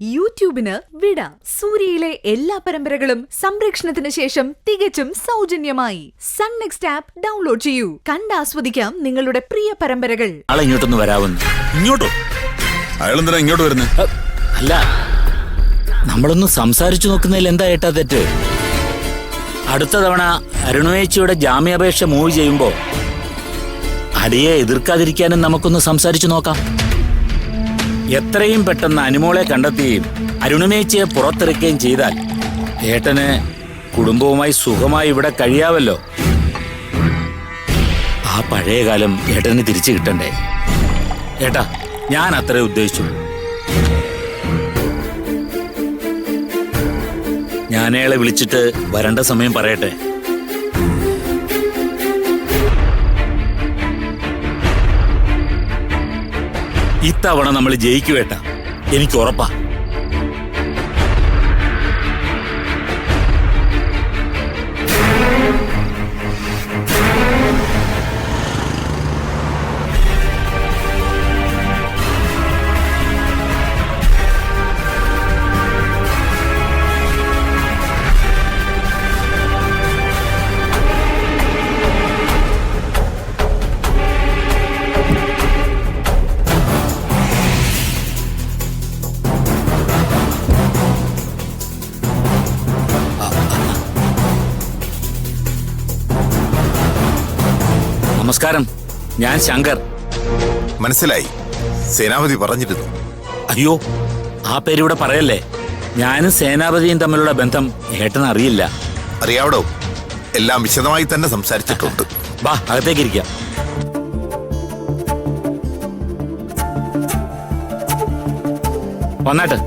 യൂട്യൂബിന് വിട. സൂര്യയിലെ എല്ലാ പരമ്പരകളും സംരക്ഷണത്തിന് ശേഷം തികച്ചും സൗജന്യമായി സൺ നെക്സ്റ്റ് ആപ്പ് ഡൗൺലോഡ് ചെയ്യൂ. കണ്ടാസ്വദിക്കാം നിങ്ങളുടെ പ്രിയ പരമ്പരകൾ. ആളെ ഇങ്ങോട്ടൊന്ന് വരാവുന്നു. ഇങ്ങോട്ടോ? അയാളെന്തിനാ ഇങ്ങോട്ട് വരുന്നത്? അല്ല, നമ്മളൊന്ന് സംസാരിച്ചു നോക്കുന്നതിൽ എന്താ ഏട്ടാ തെറ്റ്? അടുത്ത തവണ അരുണേച്ചിയുടെ ജാമ്യാപേക്ഷ മൂവ് ചെയ്യുമ്പോ അടിയെ എതിർക്കാതിരിക്കാനും നമുക്കൊന്ന് സംസാരിച്ചു നോക്കാം. എത്രയും പെട്ടെന്ന് അനുമോളെ കണ്ടെത്തുകയും അരുണമേച്ചിയെ പുറത്തിറക്കുകയും ചെയ്താൽ ഏട്ടന് കുടുംബവുമായി സുഖമായി ഇവിടെ കഴിയാവല്ലോ. ആ പഴയ കാലം ഏട്ടന് തിരിച്ചു കിട്ടണ്ടേ? ഏട്ടാ, ഞാൻ അത്രേ ഉദ്ദേശിച്ചു. ഞാനയാളെ വിളിച്ചിട്ട് വരേണ്ട സമയം പറയട്ടെ. ഇത്തവണ നമ്മൾ ജയിക്കുവേട്ട, എനിക്ക് ഉറപ്പാ. നമസ്കാരം, ഞാൻ ശങ്കർ. മനസ്സിലായി, സേനാപതി പറഞ്ഞിരുന്നു. അയ്യോ, ആ പേരിവിടെ പറയല്ലേ. ഞാനും സേനാപതിയും തമ്മിലുള്ള ബന്ധം ഏട്ടന് അറിയില്ല. അറിയാവടോ, എല്ലാം വിശദമായി തന്നെ സംസാരിച്ചിട്ടുണ്ട്. വാ, അകത്തേക്കിരിക്കാം. വന്നാട്ടെ.